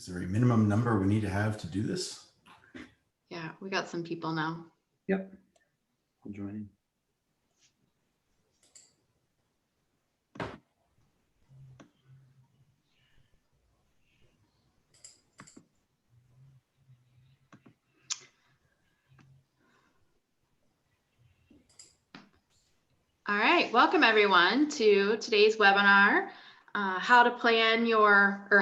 Is there a minimum number we need to have to do this? Yeah, we got some people now. Yep. I'll join in. All right, welcome everyone to today's webinar, how to plan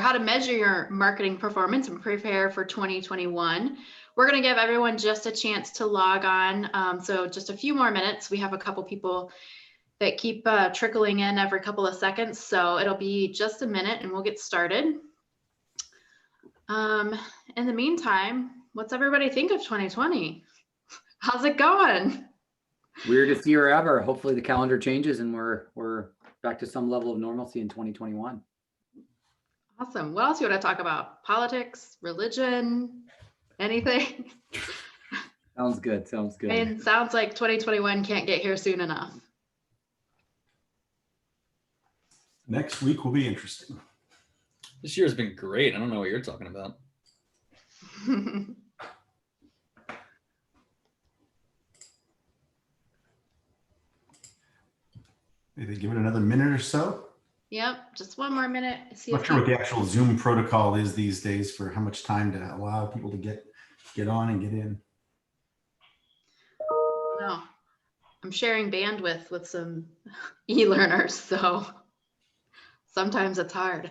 how to measure your marketing performance and prepare for 2021. We're going to give everyone just a chance to log on. So just a few more minutes. We have a couple people that keep trickling in every couple of seconds. So it'll be just a minute and we'll get started. In the meantime, what's everybody think of 2020? How's it going? Weirdest year ever. Hopefully the calendar changes and we're back to some level of normalcy in 2021. Awesome. What else you want to talk about? Politics, religion, anything? Sounds good. Sounds good. And sounds like 2021 can't get here soon enough. Next week will be interesting. This year's been great. I don't know what you're talking about. Maybe give it another minute or so. Yep, just one more minute. I'm not sure what the actual Zoom protocol is these days for how much time to allow people to get on and get in. No, I'm sharing bandwidth with some e-learners, so sometimes it's hard.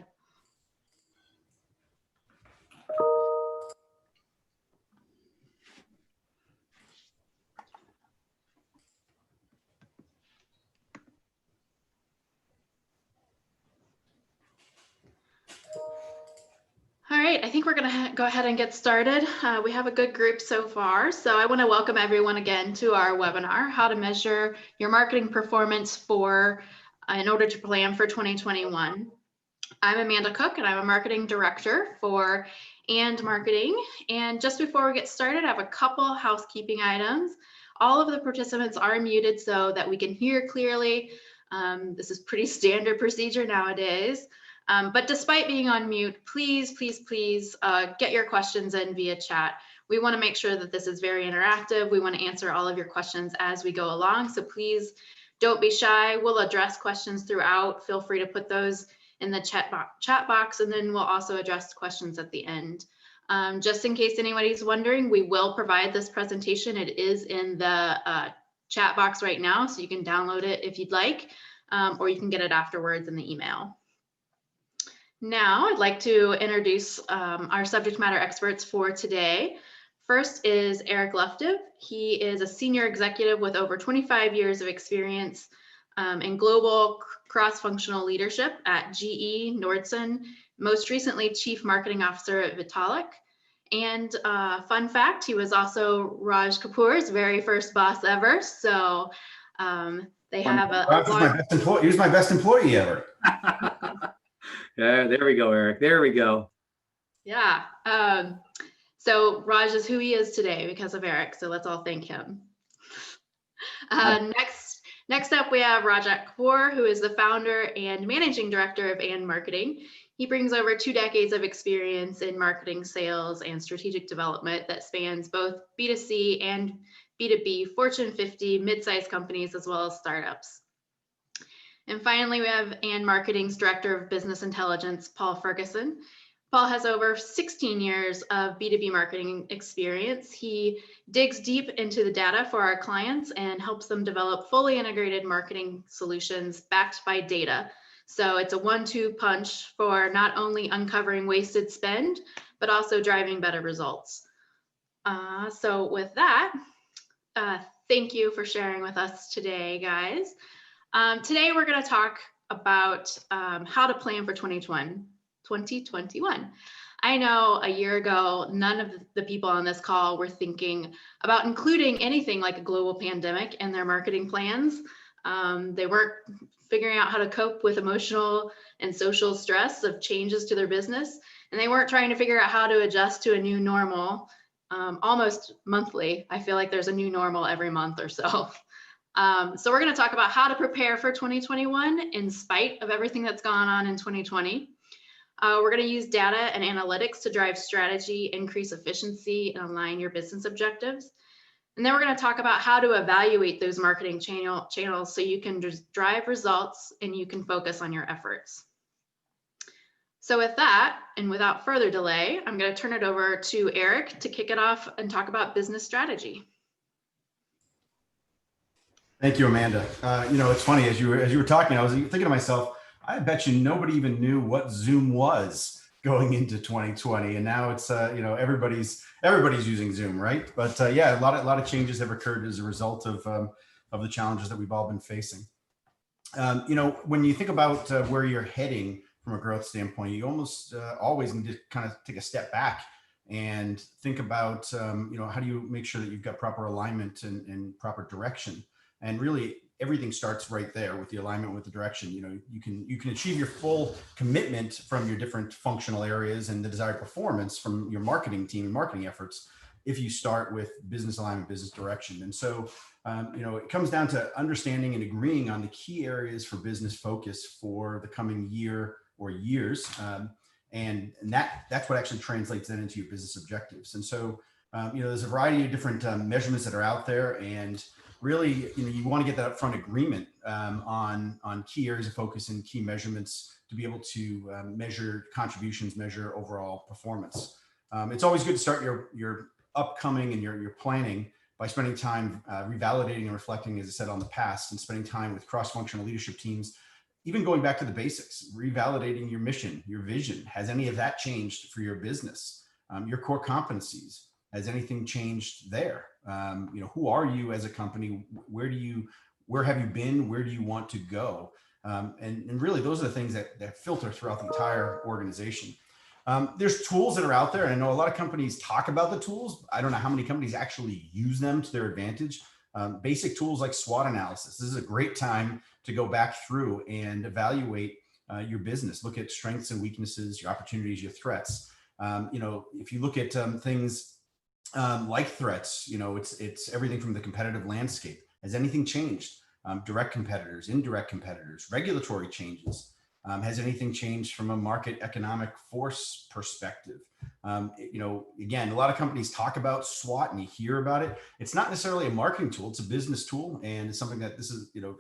All right, I think we're going to go ahead and get started. We have a good group so far. So I want to welcome everyone again to our webinar, how to measure your marketing performance in order to plan for 2021. I'm Amanda Cook and I'm a marketing director for And Marketing. And just before we get started, I have a couple housekeeping items. All of the participants are muted so that we can hear clearly. This is pretty standard procedure nowadays. But despite being on mute, please get your questions in via chat. We want to make sure that this is very interactive. We want to answer all of your questions as we go along. So please don't be shy. We'll address questions throughout. Feel free to put those in the chat box, and then we'll also address questions at the end. Just in case anybody's wondering, we will provide this presentation. It is in the chat box right now, so you can download it if you'd like, or you can get it afterwards in the email. Now, I'd like to introduce our subject matter experts for today. First is Eric Luftig. He is a senior executive with over 25 years of experience in global cross-functional leadership at GE, Nordson, most recently Chief Marketing Officer at Vitalik. And fun fact, he was also Raj Kapur's very first boss ever. So they have He was my best employee ever. Yeah, there we go, Eric. There we go. Yeah. So Raj is who he is today because of Eric. So let's all thank him. Next up, we have Rajat Kapur, who is the founder and managing director of And Marketing. He brings over 2 decades of experience in marketing, sales, and strategic development that spans both B2C and B2B, Fortune 50, mid-sized companies, as well as startups. And finally, we have And Marketing's Director of Business Intelligence, Paul Ferguson. Paul has over 16 years of B2B marketing experience. He digs deep into the data for our clients and helps them develop fully integrated marketing solutions backed by data. So it's a 1-2 punch for not only uncovering wasted spend, but also driving better results. So with that, thank you for sharing with us today, guys. Today, we're going to talk about how to plan for 2021. I know a year ago, none of the people on this call were thinking about including anything like a global pandemic in their marketing plans. They weren't figuring out how to cope with emotional and social stress of changes to their business, and they weren't trying to figure out how to adjust to a new normal almost monthly. I feel like there's a new normal every month or so. So we're going to talk about how to prepare for 2021 in spite of everything that's gone on in 2020. We're going to use data and analytics to drive strategy, increase efficiency, and align your business objectives. And then we're going to talk about how to evaluate those marketing channels so you can just drive results and you can focus on your efforts. So with that, and without further delay, I'm going to turn it over to Eric to kick it off and talk about business strategy. Thank you, Amanda. It's funny, as you were talking, I was thinking to myself, I bet you nobody even knew what Zoom was going into 2020, and now it's everybody's using Zoom, right? But yeah, a lot of changes have occurred as a result of the challenges that we've all been facing. When you think about where you're heading from a growth standpoint, you almost always need to kind of take a step back and think about how do you make sure that you've got proper alignment and proper direction. And really, everything starts right there with the alignment, with the direction. You can achieve your full commitment from your different functional areas and the desired performance from your marketing team and marketing efforts if you start with business alignment, business direction. And so, it comes down to understanding and agreeing on the key areas for business focus for the coming year or years. And that's what actually translates then into your business objectives. And so, there's a variety of different measurements that are out there, and really, you want to get that upfront agreement on key areas of focus and key measurements to be able to measure contributions, measure overall performance. It's always good to start your upcoming and your planning by spending time revalidating and reflecting, as I said, on the past, and spending time with cross-functional leadership teams, even going back to the basics, revalidating your mission, your vision. Has any of that changed for your business? Your core competencies, has anything changed there? Who are you as a company? Where have you been? Where do you want to go? And really, those are the things that filter throughout the entire organization. There's tools that are out there, and I know a lot of companies talk about the tools. I don't know how many companies actually use them to their advantage. Basic tools like SWOT analysis. This is a great time to go back through and evaluate your business. Look at strengths and weaknesses, your opportunities, your threats. If you look at things like threats, it's everything from the competitive landscape. Has anything changed? Direct competitors, indirect competitors, regulatory changes. Has anything changed from a market economic force perspective? Again, a lot of companies talk about SWOT and you hear about it. It's not necessarily a marketing tool. It's a business tool. And it's something that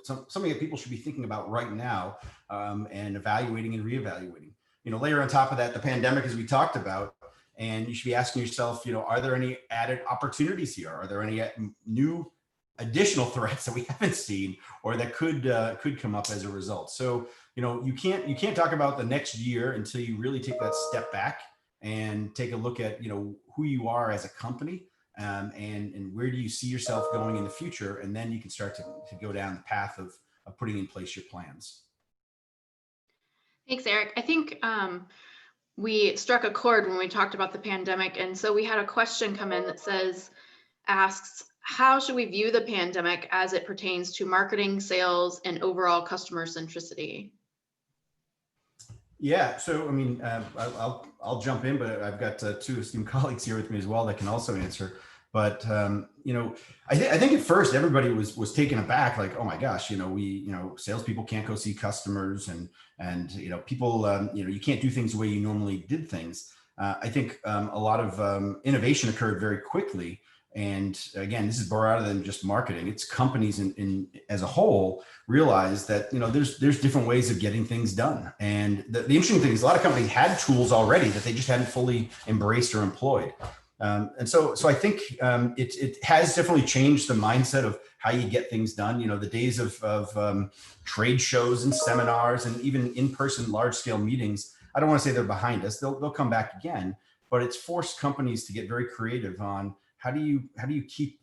something that people should be thinking about right now and evaluating and reevaluating. Layer on top of that, the pandemic, as we talked about, and you should be asking yourself, are there any added opportunities here? Are there any new additional threats that we haven't seen or that could come up as a result? So, you can't talk about the next year until you really take that step back and take a look at, who you are as a company and where do you see yourself going in the future? And then you can start to go down the path of putting in place your plans. Thanks, Eric. I think we struck a chord when we talked about the pandemic. And so we had a question come in that asks, how should we view the pandemic as it pertains to marketing, sales, and overall customer centricity? Yeah, so I mean, I'll jump in, but I've got two esteemed colleagues here with me as well that can also answer. But I think at first everybody was taken aback, like, oh my gosh, salespeople can't go see customers, and people, you can't do things the way you normally did things. I think a lot of innovation occurred very quickly. And again, this is broader than just marketing. It's companies in as a whole realize that there's different ways of getting things done. And the interesting thing is a lot of companies had tools already that they just hadn't fully embraced or employed. And so I think it has definitely changed the mindset of how you get things done. The days of trade shows and seminars and even in-person large-scale meetings, I don't want to say they're behind us. They'll come back again, but it's forced companies to get very creative on how do you keep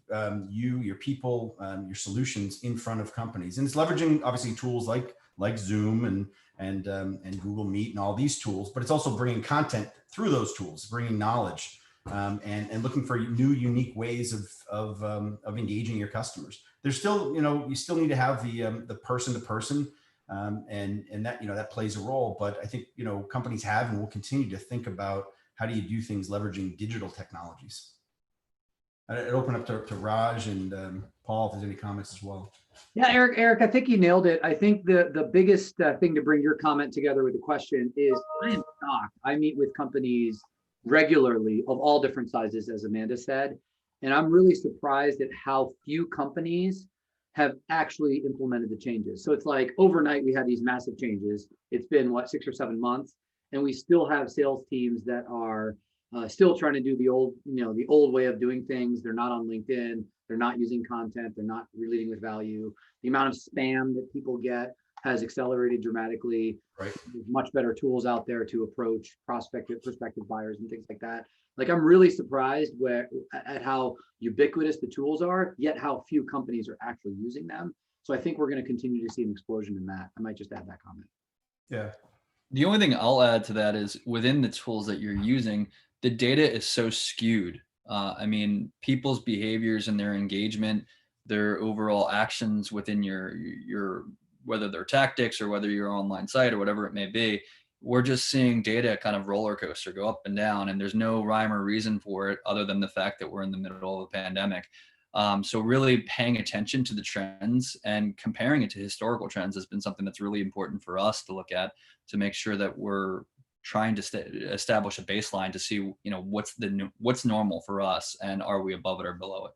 your people, your solutions in front of companies. And it's leveraging obviously tools like Zoom and Google Meet and all these tools, but it's also bringing content through those tools, bringing knowledge. And looking for new, unique ways of engaging your customers. There's still, you still need to have the person to person, and that that plays a role. But I think companies have and will continue to think about how do you do things leveraging digital technologies. I'd open up to Raj and Paul if there's any comments as well. Yeah, Eric, I think you nailed it. I think the biggest thing to bring your comment together with the question is I am shocked. I meet with companies regularly of all different sizes, as Amanda said, and I'm really surprised at how few companies have actually implemented the changes. So it's like overnight we had these massive changes. It's been what, 6 or 7 months, and we still have sales teams that are still trying to do the old way of doing things. They're not on LinkedIn. They're not using content. They're not leading with value. The amount of spam that people get has accelerated dramatically. Right. There's much better tools out there to approach prospective buyers and things like that. Like, I'm really surprised at how ubiquitous the tools are, yet how few companies are actually using them. So I think we're going to continue to see an explosion in that. I might just add that comment. Yeah. The only thing I'll add to that is within the tools that you're using, the data is so skewed. I mean, people's behaviors and their engagement, their overall actions within your whether they're tactics or whether your online site or whatever it may be, we're just seeing data kind of roller coaster, go up and down, and there's no rhyme or reason for it other than the fact that we're in the middle of a pandemic. So really paying attention to the trends and comparing it to historical trends has been something that's really important for us to look at, to make sure that we're trying to establish a baseline to see, what's normal for us, and are we above it or below it?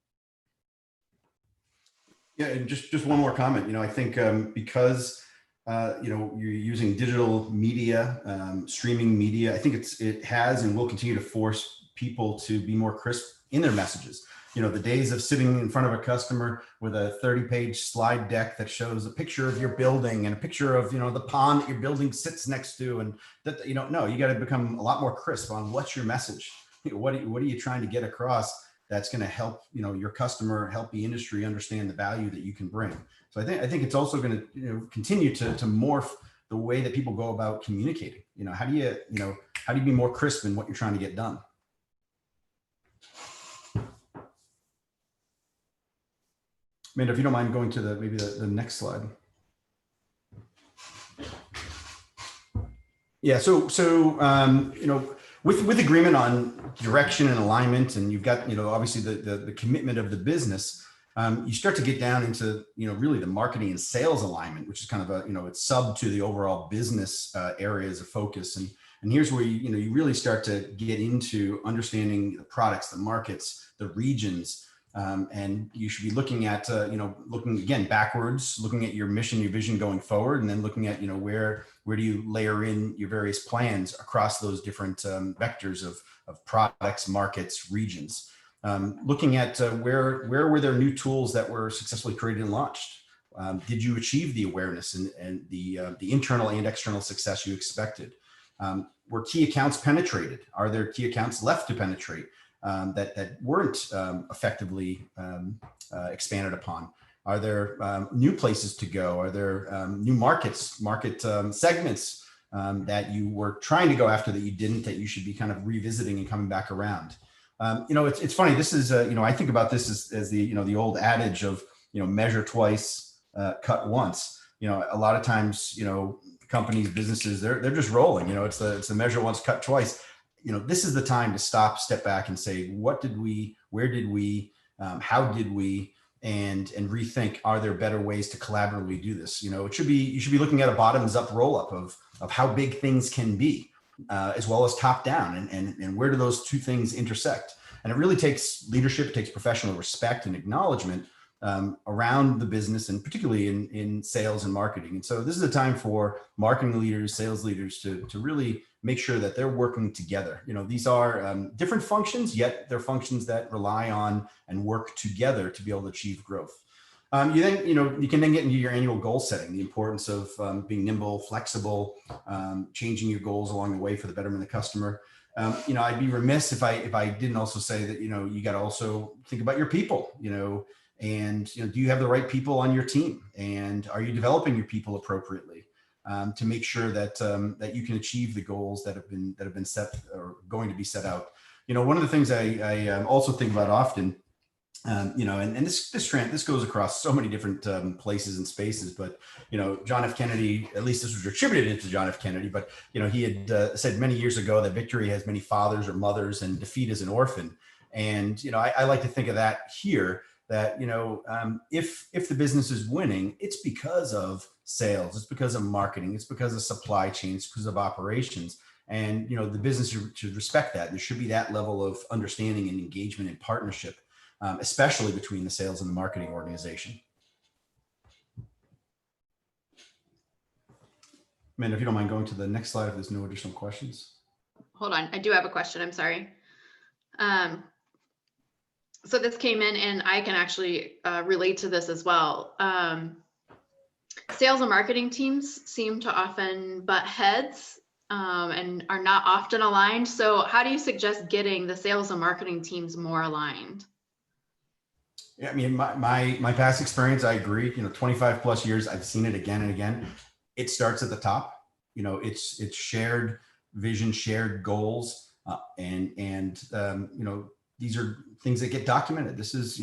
Yeah, and just one more comment. I think because you're using digital media, streaming media, I think it has and will continue to force people to be more crisp in their messages. The days of sitting in front of a customer with a 30-page slide deck that shows a picture of your building and a picture of, the pond that your building sits next to, and that, no, you got to become a lot more crisp on what's your message. What are you trying to get across that's going to help, your customer, help the industry understand the value that you can bring. So I think it's also going to, continue to morph the way that people go about communicating. How do you be more crisp in what you're trying to get done? Amanda, if you don't mind going to maybe the next slide. Yeah. So with agreement on direction and alignment, and you've got, obviously the commitment of the business, you start to get down into, really the marketing and sales alignment, which is kind of it's sub to the overall business areas of focus. And here's where you really start to get into understanding the products, the markets, the regions. And you should be looking at, looking again backwards, looking at your mission, your vision going forward, and then looking at, where do you layer in your various plans across those different vectors of products, markets, regions. Looking at where were there new tools that were successfully created and launched? Did you achieve the awareness and the internal and external success you expected? Were key accounts penetrated? Are there key accounts left to penetrate? That weren't effectively expanded upon? Are there new places to go? Are there new market segments that you were trying to go after that you didn't, that you should be kind of revisiting and coming back around? It's funny. This is, I think about this as the old adage of, measure twice, cut once. A lot of times, companies, businesses, they're just rolling. It's the measure once, cut twice. This is the time to step back and say, what did we, where did we, how did we, and rethink, are there better ways to collaboratively do this? You should be looking at a bottoms up roll up of how big things can be, as well as top down, and where do those two things intersect? And it really takes leadership, it takes professional respect and acknowledgement around the business, and particularly in sales and marketing. And so this is a time for marketing leaders, sales leaders to really make sure that they're working together. These are different functions, yet they're functions that rely on and work together to be able to achieve growth. You can then get into your annual goal setting, the importance of being nimble, flexible, changing your goals along the way for the betterment of the customer. I'd be remiss if I didn't also say that, you got to also think about your people, and, do you have the right people on your team, and are you developing your people appropriately? To make sure that you can achieve the goals that have been set or going to be set out. One of the things I also think about often, and this goes across so many different places and spaces, but John F. Kennedy, at least this was attributed to John F. Kennedy, but he had said many years ago that victory has many fathers or mothers and defeat is an orphan. And, I like to think of that here, that, if the business is winning, it's because of sales, it's because of marketing, it's because of supply chains, because of operations. And, the business should respect that. There should be that level of understanding and engagement and partnership, especially between the sales and the marketing organization. Amanda, if you don't mind going to the next slide, if there's no additional questions. Hold on, I do have a question, I'm sorry. So this came in and I can actually relate to this as well. Sales and marketing teams seem to often butt heads and are not often aligned. So how do you suggest getting the sales and marketing teams more aligned? Yeah, I mean, my past experience, I agree, 25 plus years, I've seen it again and again. It starts at the top. It's shared vision, shared goals, and these are things that get documented. This is,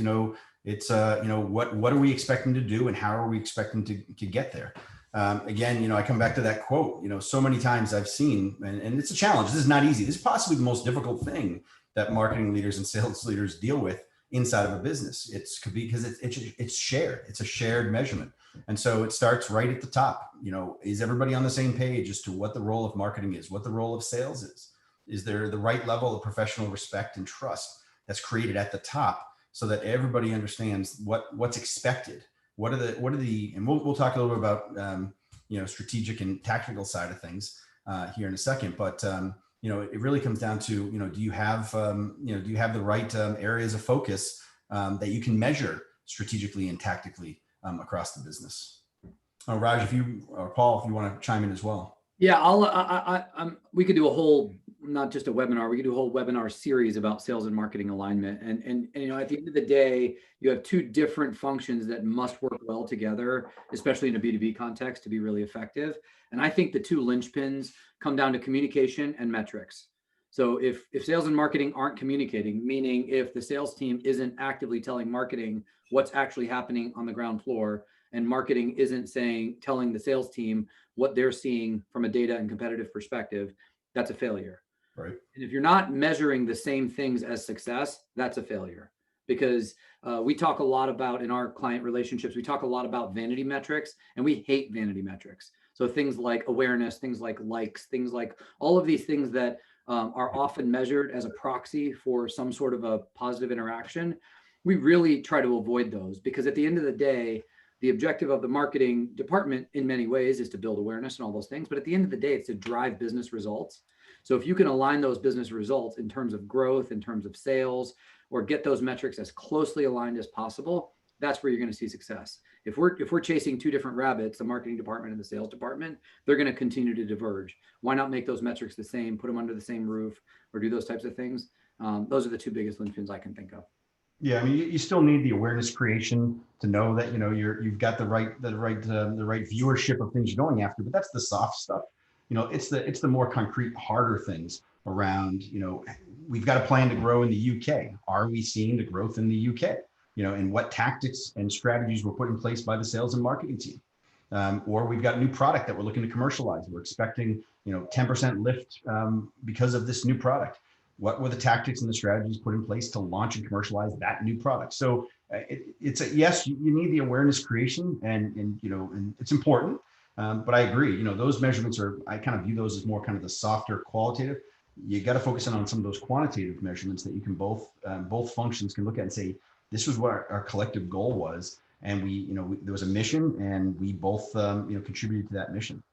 it's what are we expecting to do and how are we expecting to get there? Again, I come back to that quote. So many times I've seen, and it's a challenge. This is not easy. This is possibly the most difficult thing that marketing leaders and sales leaders deal with inside of a business. It's because it's shared. It's a shared measurement. And so it starts right at the top. Is everybody on the same page as to what the role of marketing is, what the role of sales is? Is there the right level of professional respect and trust that's created at the top so that everybody understands what's expected? What are the, and we'll talk a little bit about, strategic and tactical side of things here in a second, but it really comes down to, do you have the right areas of focus that you can measure strategically and tactically across the business? Raj, or Paul, if you want to chime in as well. Yeah, we could do a whole, not just a webinar, we could do a whole webinar series about sales and marketing alignment. And at the end of the day, you have two different functions that must work well together, especially in a B2B context, to be really effective. And I think the two linchpins come down to communication and metrics. So if sales and marketing aren't communicating, meaning if the sales team isn't actively telling marketing what's actually happening on the ground floor, and marketing isn't telling the sales team what they're seeing from a data and competitive perspective, that's a failure. Right. And if you're not measuring the same things as success, that's a failure. Because we talk a lot about, in our client relationships, we talk a lot about vanity metrics, and we hate vanity metrics. So things like awareness, things like likes, things like all of these things that are often measured as a proxy for some sort of a positive interaction. We really try to avoid those, because at the end of the day, the objective of the marketing department in many ways is to build awareness and all those things. But at the end of the day, it's to drive business results. So if you can align those business results in terms of growth, in terms of sales, or get those metrics as closely aligned as possible, that's where you're going to see success. If we're chasing two different rabbits, the marketing department and the sales department, they're going to continue to diverge. Why not make those metrics the same, put them under the same roof, or do those types of things? Those are the two biggest linchpins I can think of. Yeah, I mean, you still need the awareness creation to know that you've got the right viewership of things you're going after. But that's the soft stuff. It's the more concrete, harder things around. We've got a plan to grow in the UK. Are we seeing the growth in the UK? And what tactics and strategies were put in place by the sales and marketing team? Or we've got a new product that we're looking to commercialize. We're expecting 10% lift because of this new product. What were the tactics and the strategies put in place to launch and commercialize that new product? So it's a yes, you need the awareness creation, and it's important. But I agree, those measurements I kind of view those as more kind of the softer qualitative. You got to focus on some of those quantitative measurements that you can both functions can look at and say, this was what our collective goal was, and there was a mission, and we both contributed to that mission.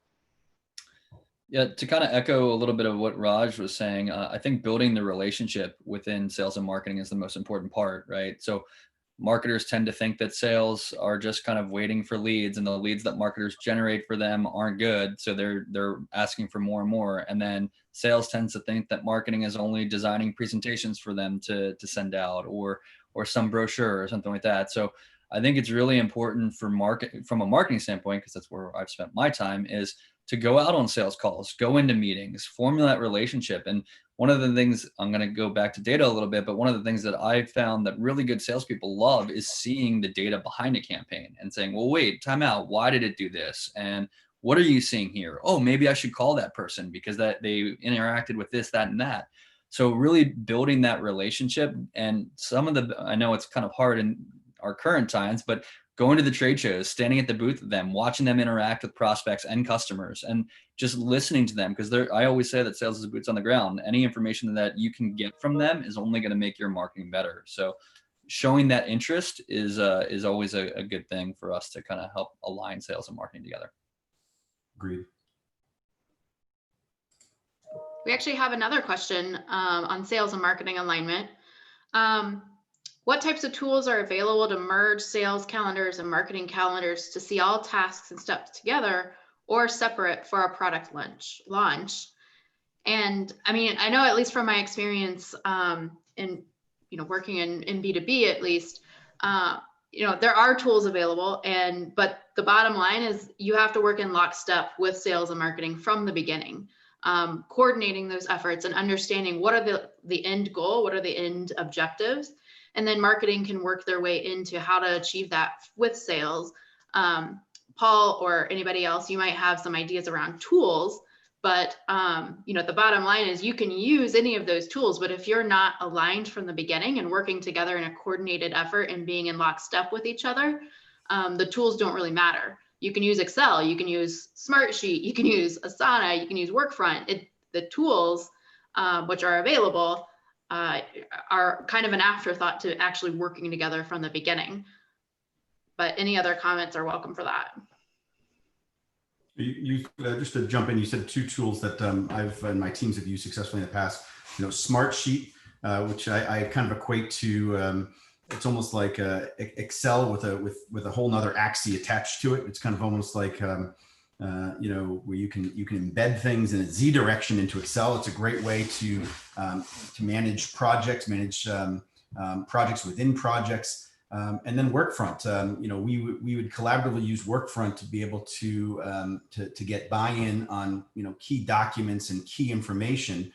Yeah, to kind of echo a little bit of what Raj was saying, I think building the relationship within sales and marketing is the most important part, right? So marketers tend to think that sales are just kind of waiting for leads, and the leads that marketers generate for them aren't good. So they're asking for more and more. And then sales tends to think that marketing is only designing presentations for them to send out, or some brochure or something like that. So I think it's really important from a marketing standpoint, because that's where I've spent my time, is to go out on sales calls, go into meetings, formulate that relationship. And one of the things, I'm going to go back to data a little bit, but one of the things that I found that really good salespeople love is seeing the data behind a campaign and saying, well, wait, time out. Why did it do this? And what are you seeing here? Oh, maybe I should call that person because that they interacted with this, that, and that. So really building that relationship, and I know it's kind of hard in our current times, but going to the trade shows, standing at the booth with them, watching them interact with prospects and customers, and just listening to them, because I always say that sales is boots on the ground. Any information that you can get from them is only going to make your marketing better. So showing that interest is always a good thing for us to kind of help align sales and marketing together. Agreed. We actually have another question on sales and marketing alignment. What types of tools are available to merge sales calendars and marketing calendars to see all tasks and steps together or separate for a product launch? And I mean, I know, at least from my experience in working in B2B, at least, there are tools available, but the bottom line is you have to work in lockstep with sales and marketing from the beginning, coordinating those efforts and understanding what are the end goal, what are the end objectives. And then marketing can work their way into how to achieve that with sales. Paul or anybody else, you might have some ideas around tools, but the bottom line is you can use any of those tools, but if you're not aligned from the beginning and working together in a coordinated effort and being in lockstep with each other, the tools don't really matter. You can use Excel, you can use Smartsheet, you can use Asana, you can use Workfront. The tools which are available are kind of an afterthought to actually working together from the beginning. But any other comments are welcome for that. You just to jump in, you said two tools that I've and my teams have used successfully in the past. Smartsheet, which I kind of equate to. It's almost like Excel with a whole nother axis attached to it. It's kind of almost like where you can embed things in a Z direction into Excel. It's a great way to manage projects, projects within projects. And then Workfront, we would collaboratively use Workfront to be able to get buy-in on key documents and key information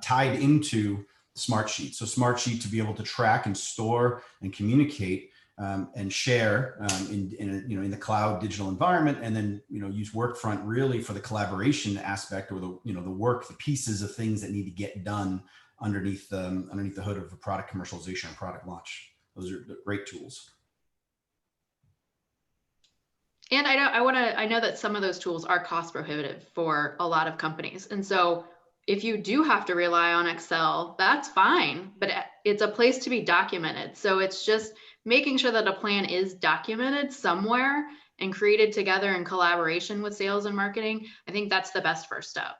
tied into Smartsheet. So Smartsheet to be able to track and store and communicate and share in the cloud digital environment, and then use Workfront really for the collaboration aspect, or the pieces of things that need to get done underneath the hood of a product commercialization and product launch. Those are great tools. And I know that some of those tools are cost prohibitive for a lot of companies. And so if you do have to rely on Excel, that's fine, but it's a place to be documented. So it's just making sure that a plan is documented somewhere and created together in collaboration with sales and marketing. I think that's the best first step.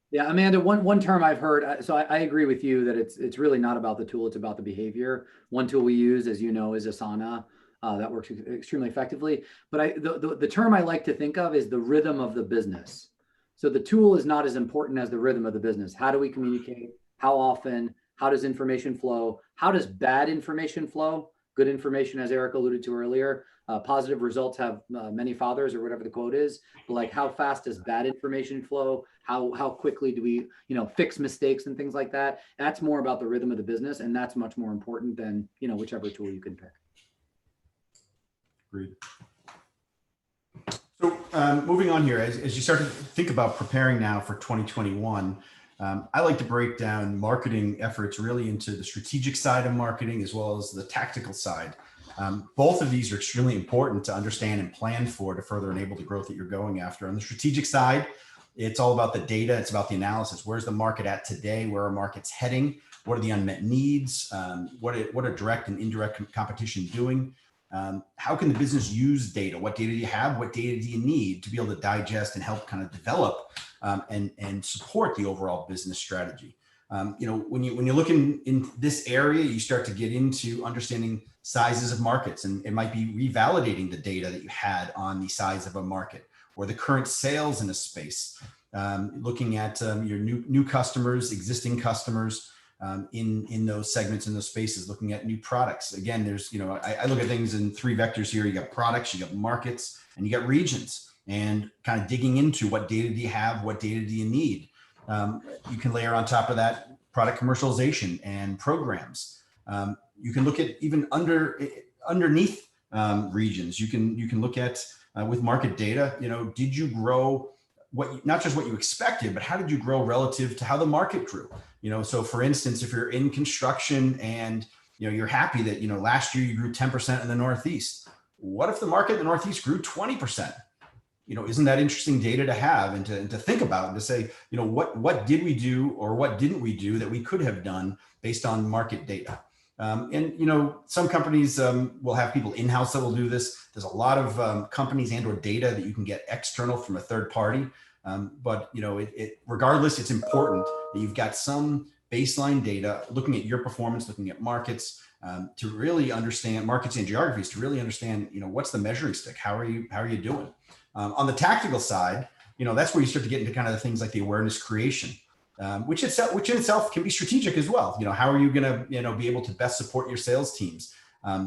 Yeah, Amanda, one term I've heard, so I agree with you that it's really not about the tool, it's about the behavior. One tool we use, as you know, is Asana. That works extremely effectively. But the term I like to think of is the rhythm of the business. So the tool is not as important as the rhythm of the business. How do we communicate? How often? How does information flow? How does bad information flow? Good information, as Eric alluded to earlier. Positive results have many fathers, or whatever the quote is. But like, how fast does bad information flow? How quickly do we fix mistakes and things like that? That's more about the rhythm of the business, and that's much more important than whichever tool you can pick. Agreed. So moving on here, as you start to think about preparing now for 2021, I like to break down marketing efforts really into the strategic side of marketing as well as the tactical side. Both of these are extremely important to understand and plan for to further enable the growth that you're going after. On the strategic side, it's all about the data. It's about the analysis. Where's the market at today? Where are markets heading? What are the unmet needs? What are direct and indirect competition doing? How can the business use data? What data do you have? What data do you need to be able to digest and help kind of develop and support the overall business strategy? When you look in this area, you start to get into understanding sizes of markets, and it might be revalidating the data that you had on the size of a market or the current sales in a space, looking at your new customers, existing customers in those segments, in those spaces, looking at new products. Again, there's, I look at things in three vectors here. You got products, you got markets, and you got regions, and kind of digging into what data do you have? What data do you need? You can layer on top of that product commercialization and programs. You can look at even underneath regions. You can look at with market data. Did you grow not just what you expected, but how did you grow relative to how the market grew? So for instance, if you're in construction and, you're happy that, last year you grew 10% in the Northeast. What if the market in the Northeast grew 20%? Isn't that interesting data to have and to think about and to say, what did we do or what didn't we do that we could have done based on market data? Some companies will have people in-house that will do this. There's a lot of companies and or data that you can get external from a third party. But regardless, it's important that you've got some baseline data, looking at your performance, looking at markets, to really understand markets and geographies, to really understand, what's the measuring stick? How are you doing? On the tactical side, that's where you start to get into kind of the things like the awareness creation, which in itself can be strategic as well. How are you going to, be able to best support your sales teams,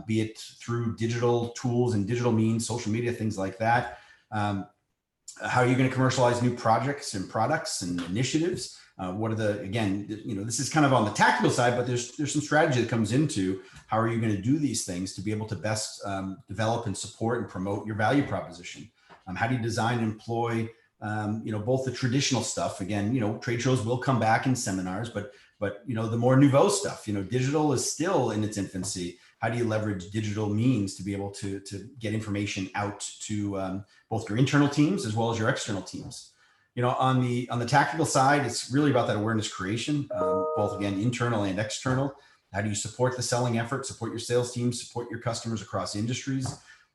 be it through digital tools and digital means, social media, things like that. How are you going to commercialize new projects and products and initiatives? What are this is kind of on the tactical side, but there's some strategy that comes into how are you going to do these things to be able to best develop and support and promote your value proposition. How do you design and employ, both the traditional stuff, again, trade shows will come back in seminars, but the more nouveau stuff, digital is still in its infancy. How do you leverage digital means to be able to get information out to both your internal teams as well as your external teams? On the tactical side, it's really about that awareness creation, both again, internal and external. How do you support the selling effort, support your sales team, support your customers across industries?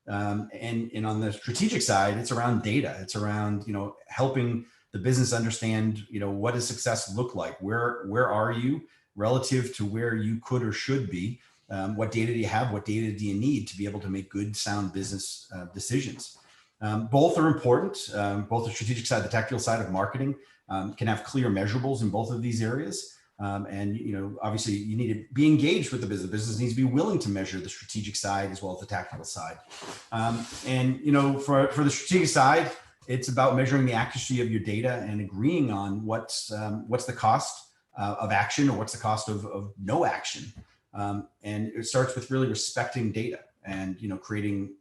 And on the strategic side, it's around data. It's around, helping the business understand, what does success look like? Where are you relative to where you could or should be? What data do you have? What data do you need to be able to make good, sound business decisions? Both are important. Both the strategic side, the tactical side of marketing can have clear measurables in both of these areas. And, obviously you need to be engaged with the business. The business needs to be willing to measure the strategic side as well as the tactical side. For the strategic side, it's about measuring the accuracy of your data and agreeing on what's the cost of action or what's the cost of no action. And it starts with really respecting data and, creating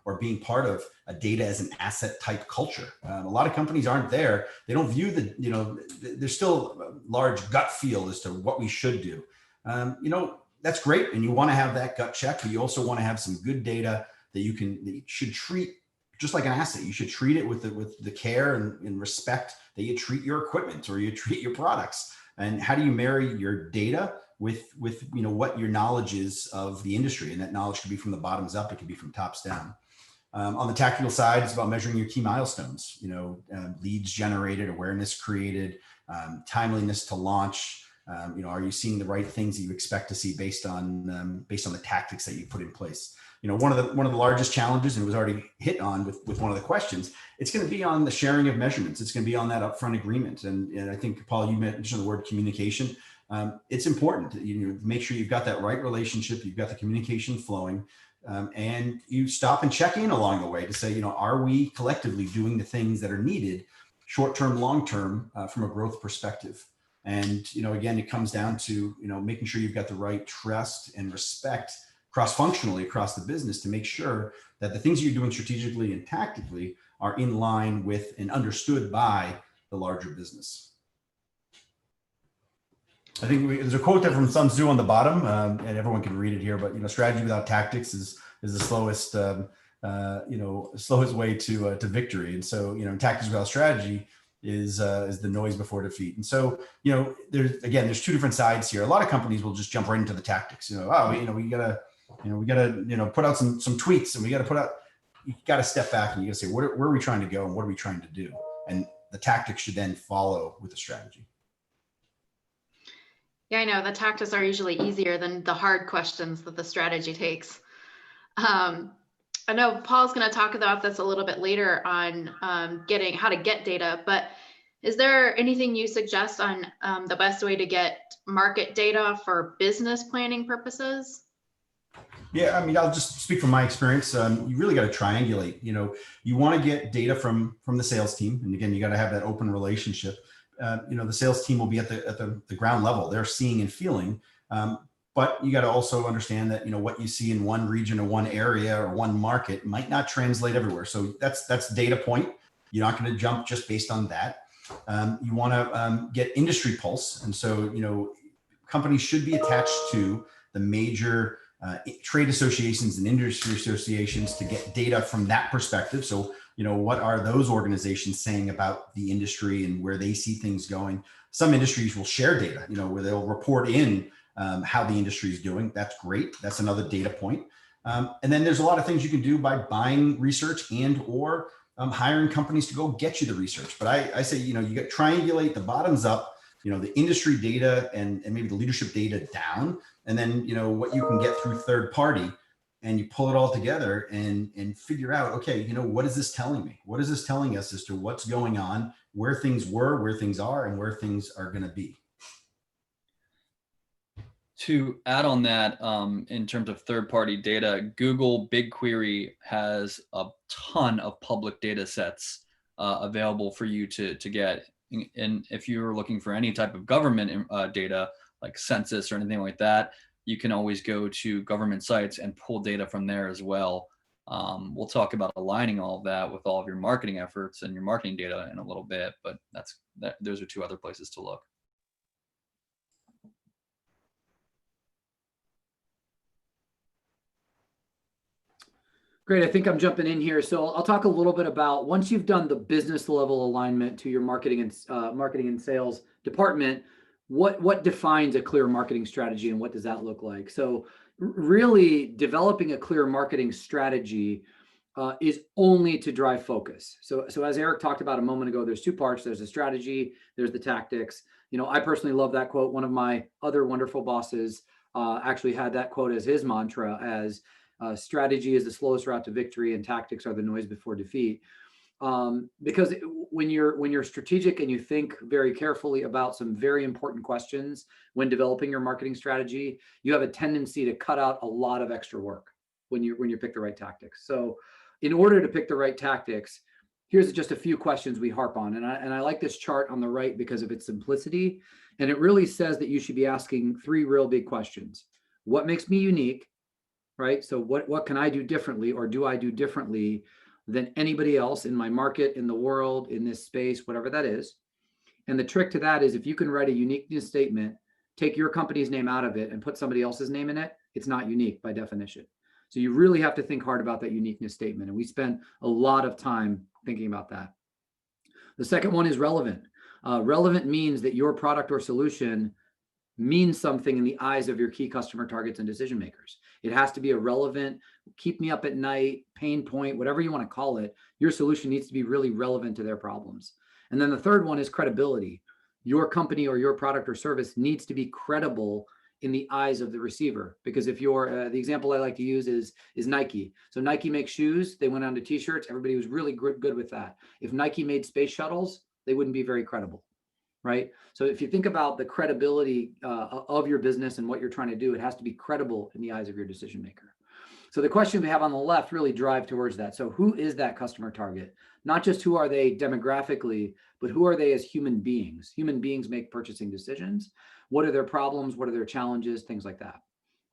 or being part of a data as an asset type culture. A lot of companies aren't there. They don't view there's still a large gut feel as to what we should do. That's great. And you want to have that gut check, but you also want to have some good data that you should treat just like an asset. You should treat it with the care and respect that you treat your equipment or you treat your products. And how do you marry your data with what your knowledge is of the industry? And that knowledge could be from the bottoms up. It could be from tops down. On the tactical side, it's about measuring your key milestones, leads generated, awareness created, timeliness to launch. Are you seeing the right things that you expect to see based on the tactics that you put in place? One of the largest challenges, and it was already hit on with one of the questions, it's going to be on the sharing of measurements. It's going to be on that upfront agreement. And I think, Paul, you mentioned the word communication. It's important to make sure you've got that right relationship, you've got the communication flowing, and you stop and check in along the way to say, are we collectively doing the things that are needed short-term, long-term from a growth perspective? And, again, it comes down to, making sure you've got the right trust and respect cross-functionally across the business to make sure that the things you're doing strategically and tactically are in line with and understood by the larger business. I think there's a quote there from Sun Tzu on the bottom, and everyone can read it here. But strategy without tactics is the slowest way to victory. And so tactics without strategy is the noise before defeat. And so there's two different sides here. A lot of companies will just jump right into the tactics. We gotta put out some tweets, and you gotta step back and you gotta say where are we trying to go and what are we trying to do, and the tactics should then follow with the strategy. Yeah, I know the tactics are usually easier than the hard questions that the strategy takes. I know Paul's going to talk about this a little bit later on how to get data, but is there anything you suggest on the best way to get market data for business planning purposes? Yeah, I'll just speak from my experience. You really got to triangulate. You want to get data from the sales team, and again, you got to have that open relationship. The sales team will be at the ground level. They're seeing and feeling, but you got to also understand that what you see in one region or one area or one market might not translate everywhere. So that's data point. You're not going to jump just based on that. You want to get industry pulse. And so, companies should be attached to the major trade associations and industry associations to get data from that perspective. So, what are those organizations saying about the industry and where they see things going? Some industries will share data, where they'll report in how the industry is doing. That's great. That's another data point. And then there's a lot of things you can do by buying research and or hiring companies to go get you the research. But I say, you got triangulate the bottoms up, the industry data and maybe the leadership data down, and then, what you can get through third party, and you pull it all together and figure out, okay, what is this telling me? What is this telling us as to what's going on, where things were, where things are, and where things are going to be? To add on that, in terms of third-party data, Google BigQuery has a ton of public data sets available for you to get. And if you're looking for any type of government data, like census or anything like that, you can always go to government sites and pull data from there as well. We'll talk about aligning all of that with all of your marketing efforts and your marketing data in a little bit, but those are two other places to look. Great. I think I'm jumping in here. So I'll talk a little bit about once you've done the business level alignment to your marketing and sales department, what defines a clear marketing strategy and what does that look like? So really developing a clear marketing strategy is only to drive focus. So as Eric talked about a moment ago, there's two parts. There's the strategy, there's the tactics. I personally love that quote. One of my other wonderful bosses actually had that quote as his mantra, as strategy is the slowest route to victory and tactics are the noise before defeat. Because when you're strategic and you think very carefully about some very important questions when developing your marketing strategy, you have a tendency to cut out a lot of extra work when you pick the right tactics. So in order to pick the right tactics, here's just a few questions we harp on. And I like this chart on the right because of its simplicity. And it really says that you should be asking three real big questions. What makes me unique? Right? So what can I do differently, or do I do differently than anybody else in my market, in the world, in this space, whatever that is? And the trick to that is if you can write a uniqueness statement, take your company's name out of it and put somebody else's name in it, it's not unique by definition. So you really have to think hard about that uniqueness statement. And we spend a lot of time thinking about that. The second one is relevant. Relevant means that your product or solution means something in the eyes of your key customer targets and decision makers. It has to be a relevant, keep me up at night, pain point, whatever you want to call it. Your solution needs to be really relevant to their problems. And then the third one is credibility. Your company or your product or service needs to be credible in the eyes of the receiver. Because if you're, the example I like to use is Nike. So Nike makes shoes. They went on to t-shirts. Everybody was really good with that. If Nike made space shuttles, they wouldn't be very credible. Right? So if you think about the credibility of your business and what you're trying to do, it has to be credible in the eyes of your decision maker. So the question we have on the left really drive towards that. So who is that customer target? Not just who are they demographically, but who are they as human beings? Human beings make purchasing decisions. What are their problems? What are their challenges? Things like that.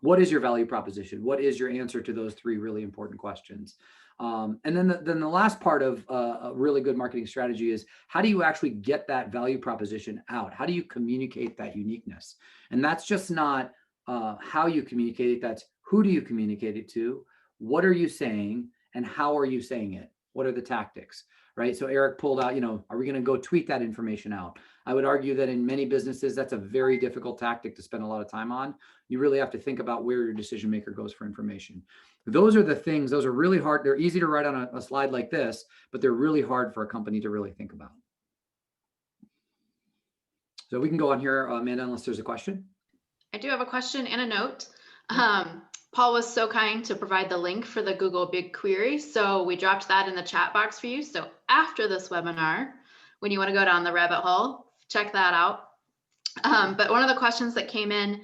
What is your value proposition? What is your answer to those three really important questions? And then the last part of a really good marketing strategy is how do you actually get that value proposition out? How do you communicate that uniqueness? And that's just not how you communicate it. That's who do you communicate it to? What are you saying? And how are you saying it? What are the tactics? Right? So Eric pulled out, are we going to go tweet that information out? I would argue that in many businesses, that's a very difficult tactic to spend a lot of time on. You really have to think about where your decision maker goes for information. Those are the things, those are really hard. They're easy to write on a slide like this, but they're really hard for a company to really think about. So we can go on here, Amanda, unless there's a question. I do have a question and a note. Paul was so kind to provide the link for the Google BigQuery. So we dropped that in the chat box for you. So after this webinar, when you want to go down the rabbit hole, check that out. But one of the questions that came in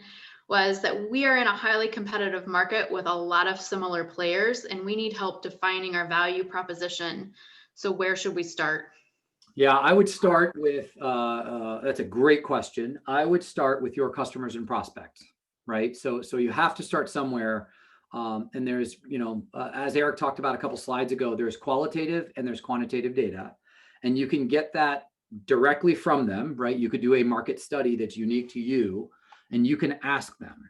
was that we are in a highly competitive market with a lot of similar players, and we need help defining our value proposition. So where should we start? Yeah, I would start with, that's a great question. I would start with your customers and prospects, right? So you have to start somewhere. And there's, as Eric talked about a couple slides ago, there's qualitative and there's quantitative data. And you can get that directly from them, right? You could do a market study that's unique to you, and you can ask them.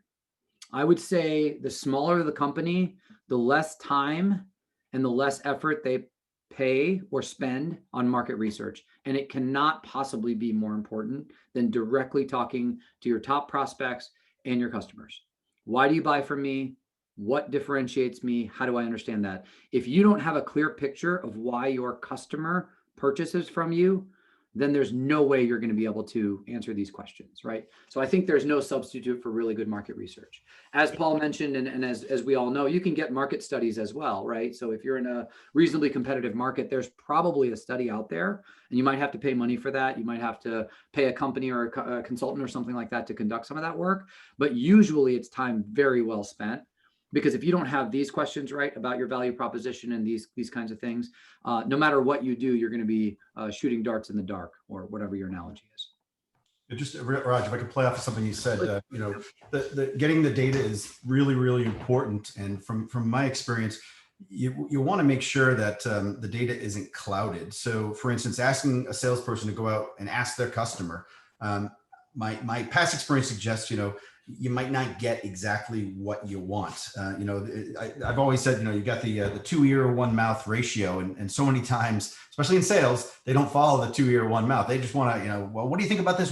I would say the smaller the company, the less time and the less effort they pay or spend on market research. And it cannot possibly be more important than directly talking to your top prospects and your customers. Why do you buy from me? What differentiates me? How do I understand that? If you don't have a clear picture of why your customer purchases from you, then there's no way you're going to be able to answer these questions, right? So I think there's no substitute for really good market research. As Paul mentioned, and as we all know, you can get market studies as well, right? So if you're in a reasonably competitive market, there's probably a study out there, and you might have to pay money for that. You might have to pay a company or a consultant or something like that to conduct some of that work. But usually it's time very well spent. Because if you don't have these questions right about your value proposition and these kinds of things, no matter what you do, you're going to be shooting darts in the dark, or whatever your analogy is. Just Raj, if I could play off of something you said, the getting the data is really, really important. And from my experience, you want to make sure that the data isn't clouded. So for instance, asking a salesperson to go out and ask their customer, my past experience suggests, you might not get exactly what you want. I've always said, you got the 2 ear, 1 mouth ratio. And so many times, especially in sales, they don't follow the 2 ear, 1 mouth. They just want to, well, what do you think about this?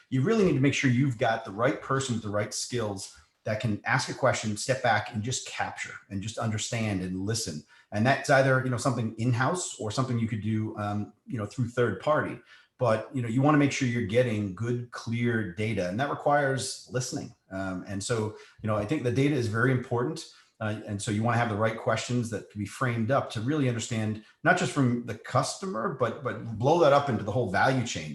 You really need to make sure you've got the right person with the right skills that can ask a question, step back and just capture and just understand and listen. And that's either, something in-house or something you could do, through third party. But you want to make sure you're getting good, clear data, and that requires listening. And so I think the data is very important, and so you want to have the right questions that can be framed up to really understand not just from the customer, but blow that up into the whole value chain.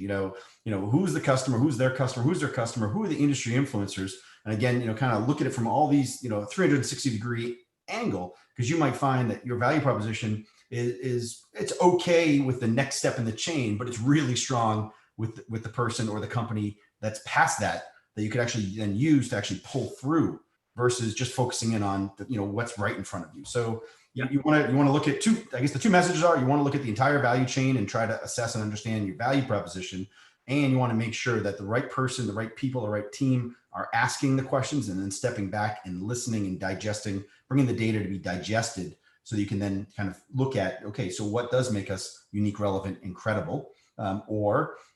Who's the customer, who's their customer, who's their customer, who are the industry influencers, and again, kind of look at it from all these 360-degree angle, because you might find that your value proposition is it's okay with the next step in the chain, but it's really strong with the person or the company that's past that you could actually then use to actually pull through, versus just focusing in on what's right in front of you. So you want to look at the two messages are, you want to look at the entire value chain and try to assess and understand your value proposition, and you want to make sure that the right person, the right people, the right team are asking the questions and then stepping back and listening and digesting, bringing the data to be digested. So you can then kind of look at, okay, so what does make us unique, relevant, and credible?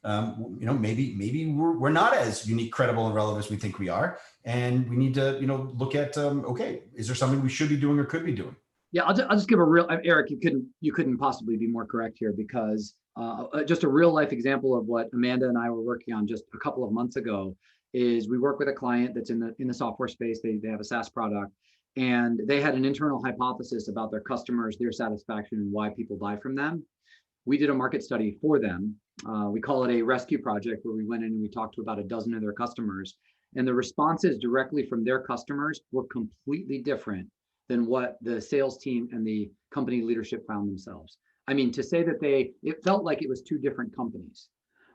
Maybe we're not as unique, credible, and relevant as we think we are. And we need to, look at, okay, is there something we should be doing or could be doing? Yeah, I'll just give a real, Eric, you couldn't possibly be more correct here, because just a real life example of what Amanda and I were working on just a couple of months ago is we work with a client that's in the software space. They have a SaaS product. And they had an internal hypothesis about their customers, their satisfaction, and why people buy from them. We did a market study for them. We call it a rescue project, where we went in and we talked to about a dozen of their customers. And the responses directly from their customers were completely different than what the sales team and the company leadership found themselves. I mean, to say that it felt like it was two different companies.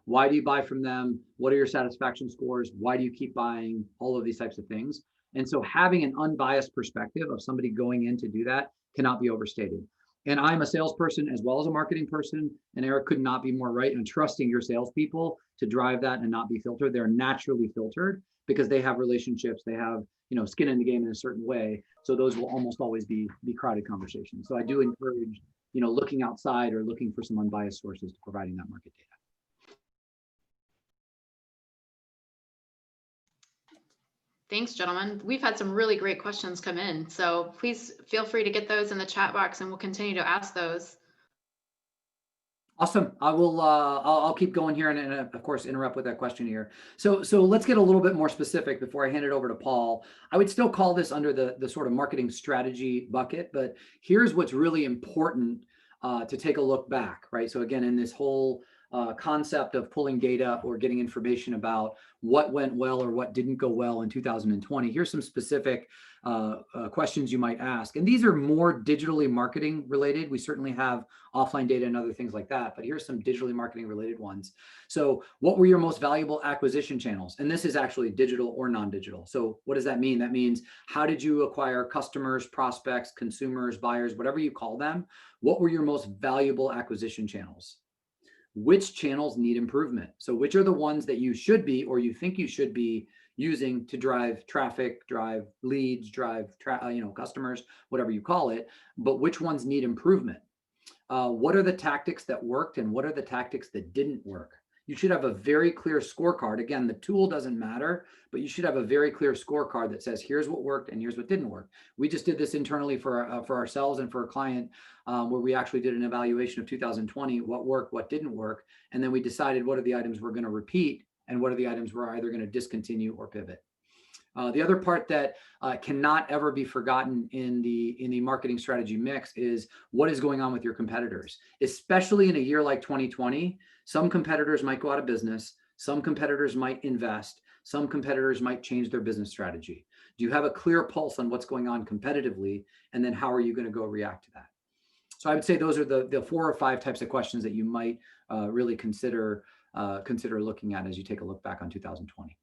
Why do you buy from them? What are your satisfaction scores? Why do you keep buying? All of these types of things. And so having an unbiased perspective of somebody going in to do that cannot be overstated. And I'm a salesperson as well as a marketing person, and Eric could not be more right in trusting your salespeople to drive that and not be filtered. They're naturally filtered because they have relationships, they have skin in the game in a certain way. So those will almost always be crowded conversations. So I do encourage looking outside or looking for some unbiased sources to providing that market data. Thanks, gentlemen. We've had some really great questions come in, so please feel free to get those in the chat box, and we'll continue to ask those. Awesome. I will. I'll keep going here, and of course interrupt with that question here. So let's get a little bit more specific before I hand it over to Paul. I would still call this under the sort of marketing strategy bucket, but here's what's really important to take a look back, right? So again, in this whole concept of pulling data or getting information about what went well or what didn't go well in 2020. Here's some specific questions you might ask. And these are more digitally marketing related. We certainly have offline data and other things like that, but here's some digitally marketing related ones. So what were your most valuable acquisition channels? And this is actually digital or non-digital. So what does that mean? That means, how did you acquire customers, prospects, consumers, buyers, whatever you call them? What were your most valuable acquisition channels? which channels need improvement. So which are the ones that you should be, or you think you should be using to drive traffic, drive leads, drive customers, whatever you call it, but which ones need improvement? What are the tactics that worked and what are the tactics that didn't work? You should have a very clear scorecard. Again, the tool doesn't matter, but you should have a very clear scorecard that says, here's what worked and here's what didn't work. We just did this internally for ourselves and for a client where we actually did an evaluation of 2020, what worked, what didn't work. And then we decided what are the items we're going to repeat and what are the items we're either going to discontinue or pivot. The other part that cannot ever be forgotten in the marketing strategy mix is what is going on with your competitors, especially in a year like 2020. Some competitors might go out of business. Some competitors might invest. Some competitors might change their business strategy. Do you have a clear pulse on what's going on competitively? And then how are you going to go react to that? So I would say those are the 4 or 5 types of questions that you might really consider looking at as you take a look back on 2020.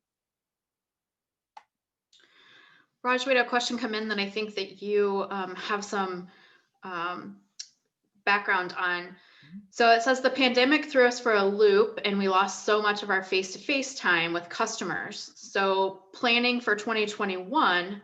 Raj, we had a question come in that I think that you have some background on. So it says the pandemic threw us for a loop and we lost so much of our face-to-face time with customers. So planning for 2021,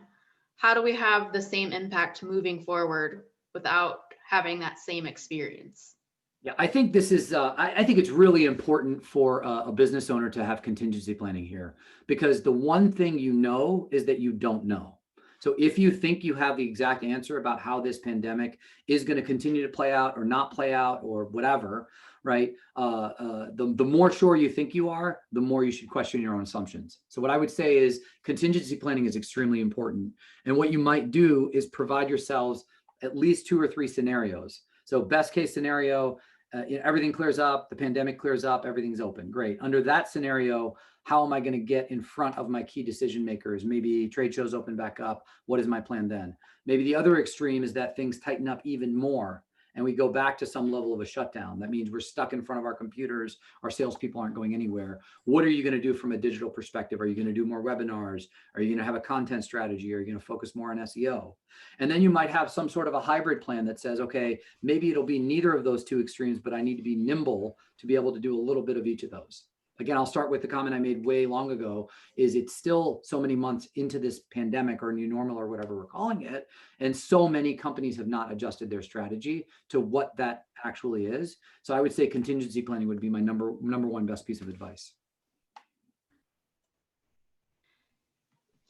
how do we have the same impact moving forward without having that same experience? Yeah, I think this is, I think it's really important for a business owner to have contingency planning here, because the one thing you know is that you don't know. So if you think you have the exact answer about how this pandemic is going to continue to play out or not play out or whatever, right? The more sure you think you are, the more you should question your own assumptions. So what I would say is contingency planning is extremely important. And what you might do is provide yourselves at least 2 or 3 scenarios. So best case scenario, everything clears up, the pandemic clears up, everything's open. Great. Under that scenario, how am I going to get in front of my key decision makers? Maybe trade shows open back up. What is my plan then? Maybe the other extreme is that things tighten up even more and we go back to some level of a shutdown. That means we're stuck in front of our computers. Our salespeople aren't going anywhere. What are you going to do from a digital perspective? Are you going to do more webinars? Are you going to have a content strategy? Are you going to focus more on SEO? And then you might have some sort of a hybrid plan that says, okay, maybe it'll be neither of those 2 extremes, but I need to be nimble to be able to do a little bit of each of those. Again, I'll start with the comment I made way long ago, is it's still so many months into this pandemic or new normal or whatever we're calling it. And so many companies have not adjusted their strategy to what that actually is. So I would say contingency planning would be my number 1 best piece of advice.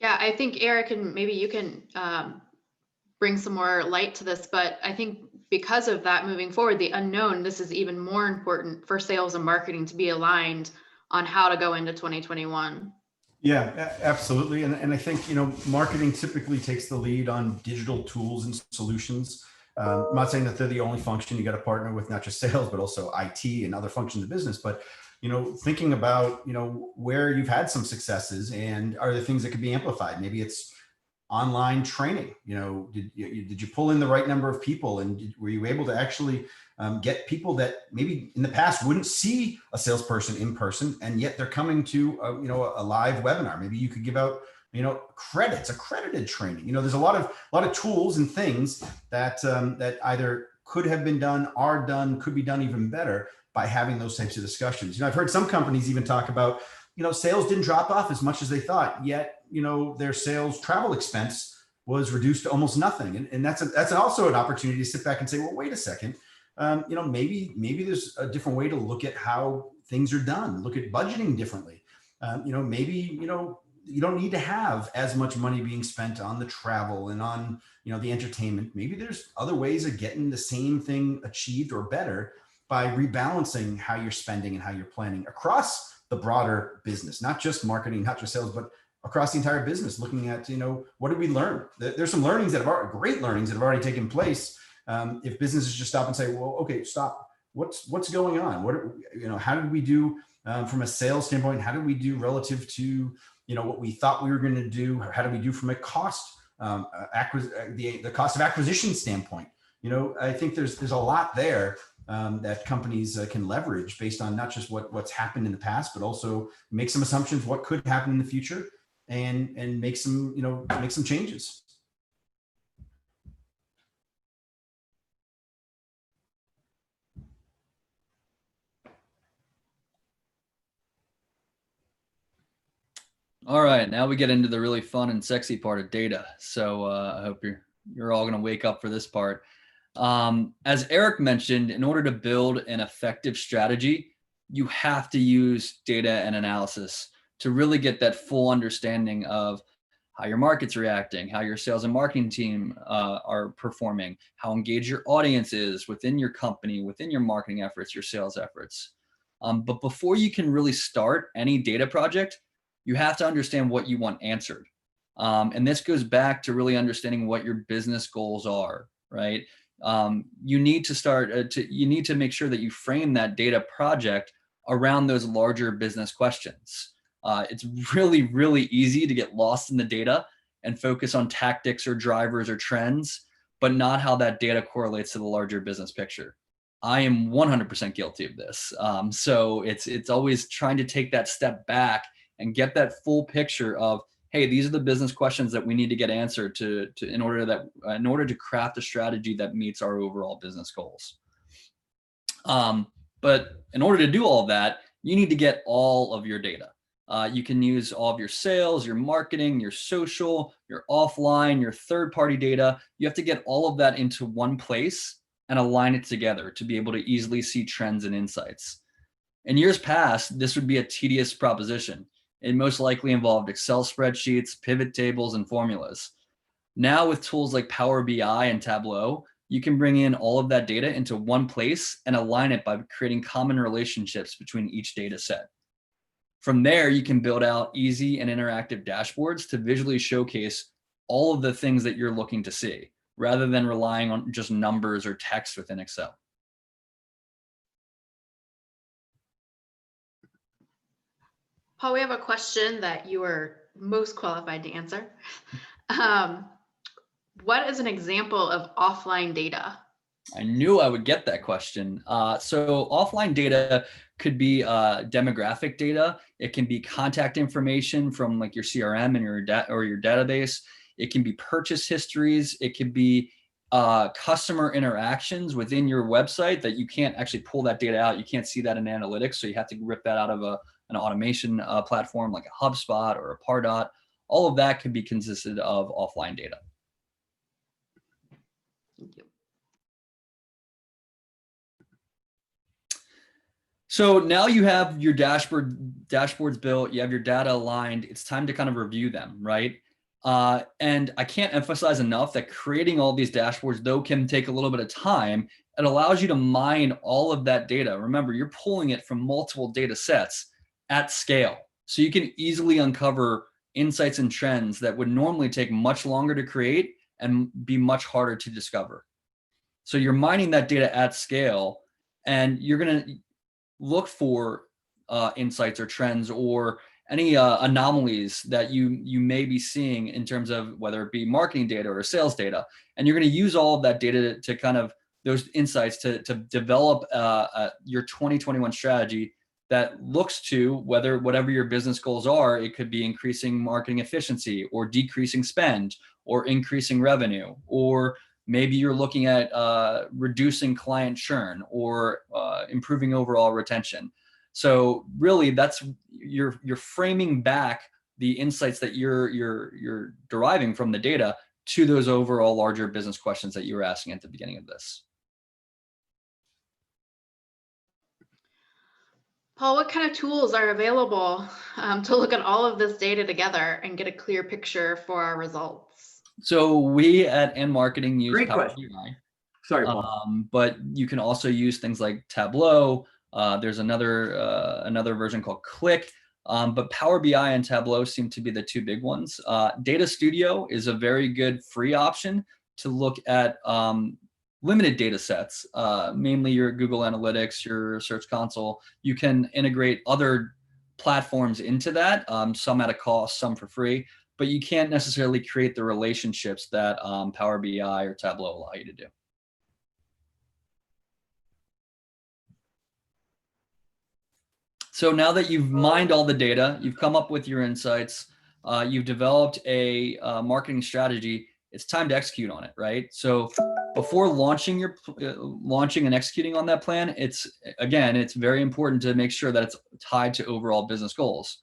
Yeah, I think Eric, and maybe you can bring some more light to this, but I think because of that moving forward, the unknown, this is even more important for sales and marketing to be aligned on how to go into 2021. Yeah, absolutely. And I think, marketing typically takes the lead on digital tools and solutions. I'm not saying that they're the only function. You got to partner with not just sales, but also IT and other functions of business. But, thinking about, where you've had some successes and are there things that could be amplified? Maybe it's online training. Did you pull in the right number of people and were you able to actually get people that maybe in the past wouldn't see a salesperson in person, and yet they're coming to a live webinar? Maybe you could give out credits, accredited training. There's a lot of tools and things that that either could have been done, are done, could be done even better by having those types of discussions. I've heard some companies even talk about sales didn't drop off as much as they thought, yet their sales travel expense was reduced to almost nothing, and that's also an opportunity to sit back and say, well, wait a second. Maybe there's a different way to look at how things are done. Look at budgeting differently. Maybe you don't need to have as much money being spent on the travel and on the entertainment. Maybe there's other ways of getting the same thing achieved or better by rebalancing how you're spending and how you're planning across the broader business, not just marketing, not just sales, but across the entire business. Looking at what did we learn? There's some learnings that have great learnings that have already taken place. If businesses just stop and say, well, okay, stop. What's going on? How did we do from a sales standpoint? How did we do relative to, what we thought we were going to do? How did we do from a cost, the cost of acquisition standpoint? I think there's a lot there that companies can leverage based on not just what's happened in the past, but also make some assumptions what could happen in the future and make some changes. All right, now we get into the really fun and sexy part of data. So I hope you're all going to wake up for this part. As Eric mentioned, in order to build an effective strategy, you have to use data and analysis to really get that full understanding of how your market's reacting, how your sales and marketing team are performing, how engaged your audience is within your company, within your marketing efforts, your sales efforts. But before you can really start any data project, you have to understand what you want answered. And this goes back to really understanding what your business goals are, right? You need to start you need to make sure that you frame that data project around those larger business questions. It's really, really easy to get lost in the data and focus on tactics or drivers or trends, but not how that data correlates to the larger business picture. I am 100% guilty of this. So it's always trying to take that step back and get that full picture of, hey, these are the business questions that we need to get answered in order to craft a strategy that meets our overall business goals. But in order to do all of that, you need to get all of your data. You can use all of your sales, your marketing, your social, your offline, your third-party data. You have to get all of that into one place and align it together to be able to easily see trends and insights. In years past, this would be a tedious proposition. It most likely involved Excel spreadsheets, pivot tables, and formulas. Now with tools like Power BI and Tableau, you can bring in all of that data into one place and align it by creating common relationships between each data set. From there, you can build out easy and interactive dashboards to visually showcase all of the things that you're looking to see, rather than relying on just numbers or text within Excel. Paul, we have a question that you are most qualified to answer. What is an example of offline data? I knew I would get that question. So offline data could be demographic data. It can be contact information from like your CRM and your database. It can be purchase histories. It could be customer interactions within your website that you can't actually pull that data out. You can't see that in analytics, so you have to rip that out of an automation platform like a HubSpot or a Pardot. All of that could be consisted of offline data. Thank you. So now you have your dashboards built, you have your data aligned. It's time to kind of review them, right? And I can't emphasize enough that creating all these dashboards, though, can take a little bit of time. It allows you to mine all of that data. Remember, you're pulling it from multiple data sets at scale. So you can easily uncover insights and trends that would normally take much longer to create and be much harder to discover. So you're mining that data at scale, and you're going to look for insights or trends or any anomalies that you may be seeing in terms of whether it be marketing data or sales data. And you're going to use all of that data to kind of those insights to develop your 2021 strategy that looks to whatever your business goals are. It could be increasing marketing efficiency or decreasing spend or increasing revenue, or maybe you're looking at reducing client churn or improving overall retention. So really, that's you're framing back the insights that you're deriving from the data to those overall larger business questions that you were asking at the beginning of this. Paul, what kind of tools are available to look at all of this data together and get a clear picture for our results? So we at Marketing use Great Power question. BI. Sorry, Paul. But you can also use things like Tableau. There's another version called Click. But Power BI and Tableau seem to be the two big ones. Data Studio is a very good free option to look at limited data sets, mainly your Google Analytics, your Search Console. You can integrate other platforms into that, some at a cost, some for free, but you can't necessarily create the relationships that Power BI or Tableau allow you to do. So now that you've mined all the data, you've come up with your insights, you've developed a marketing strategy, it's time to execute on it, right? So before launching and executing on that plan, it's very important to make sure that it's tied to overall business goals.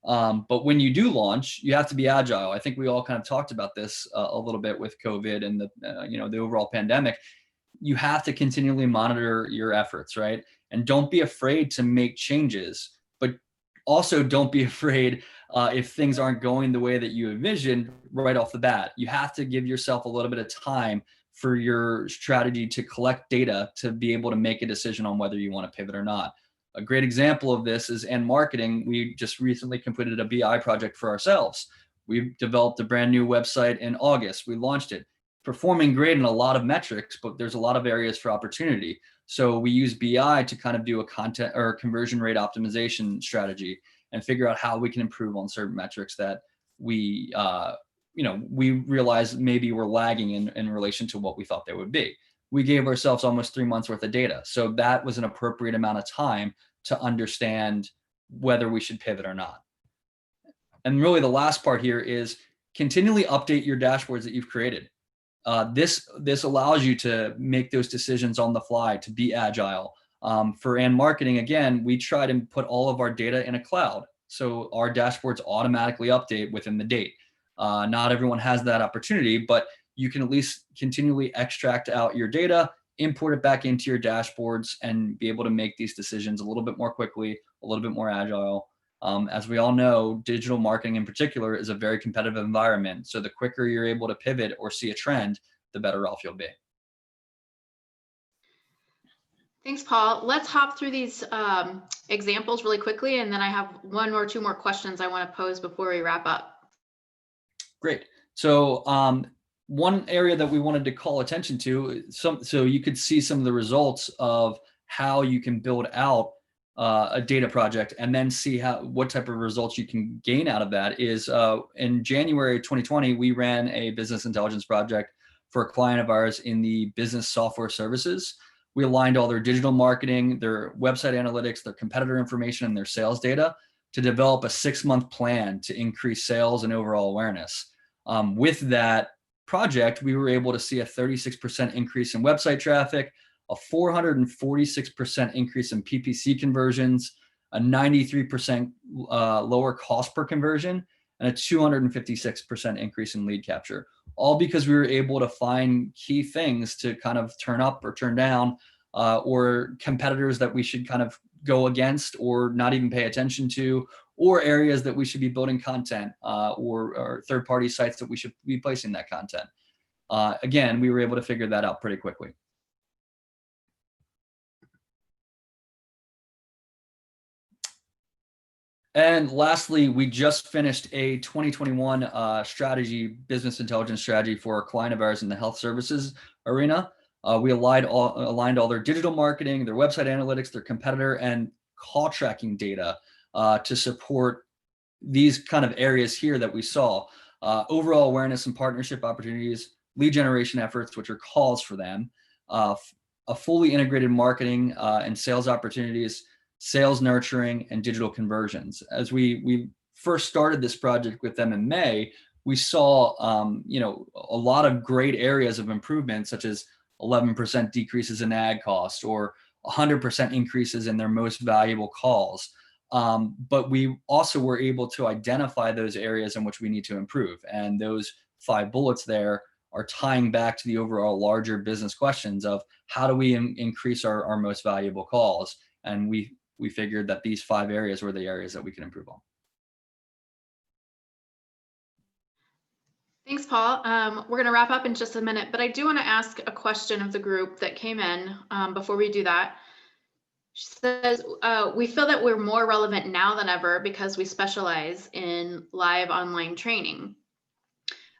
But when you do launch, you have to be agile. I think we all kind of talked about this a little bit with COVID and the overall pandemic. You have to continually monitor your efforts, right? And don't be afraid to make changes, but also don't be afraid if things aren't going the way that you envisioned right off the bat. You have to give yourself a little bit of time for your strategy to collect data to be able to make a decision on whether you want to pivot or not. A great example of this is in marketing. We just recently completed a BI project for ourselves. We've developed a brand new website in August. We launched it, performing great in a lot of metrics, but there's a lot of areas for opportunity. So we use BI to kind of do a content or conversion rate optimization strategy and figure out how we can improve on certain metrics that we realize maybe we're lagging in relation to what we thought they would be. We gave ourselves almost 3 months worth of data. So that was an appropriate amount of time to understand whether we should pivot or not. And really the last part here is continually update your dashboards that you've created. This allows you to make those decisions on the fly, to be agile. For marketing, again, we try to put all of our data in a cloud. So our dashboards automatically update within the date. Not everyone has that opportunity, but you can at least continually extract out your data, import it back into your dashboards, and be able to make these decisions a little bit more quickly, a little bit more agile. As we all know, digital marketing in particular is a very competitive environment. So the quicker you're able to pivot or see a trend, the better off you'll be. Thanks, Paul. Let's hop through these examples really quickly, and then I have one or two more questions I want to pose before we wrap up. Great. So one area that we wanted to call attention to, so you could see some of the results of how you can build out a data project and then see what type of results you can gain out of that is in January 2020, we ran a business intelligence project for a client of ours in the business software services. We aligned all their digital marketing, their website analytics, their competitor information, and their sales data to develop a 6-month plan to increase sales and overall awareness. With that project, we were able to see a 36% increase in website traffic, a 446% increase in PPC conversions, a 93% lower cost per conversion, and a 256% increase in lead capture, all because we were able to find key things to kind of turn up or turn down, or competitors that we should kind of go against or not even pay attention to, or areas that we should be building content or third-party sites that we should be placing that content. Again, we were able to figure that out pretty quickly. And lastly, we just finished a 2021 business intelligence strategy for a client of ours in the health services arena. We aligned all their digital marketing, their website analytics, their competitor, and call tracking data to support these kind of areas here that we saw. Overall awareness and partnership opportunities, lead generation efforts, which are calls for them, a fully integrated marketing and sales opportunities, sales nurturing, and digital conversions. As we first started this project with them in May, we saw a lot of great areas of improvement, such as 11% decreases in ad costs or 100% increases in their most valuable calls. But we also were able to identify those areas in which we need to improve. And those 5 bullets there are tying back to the overall larger business questions of how do we increase our most valuable calls? And we figured that these 5 areas were the areas that we can improve on. Thanks, Paul. We're going to wrap up in just a minute, but I do want to ask a question of the group that came in before we do that. She says, we feel that we're more relevant now than ever because we specialize in live online training.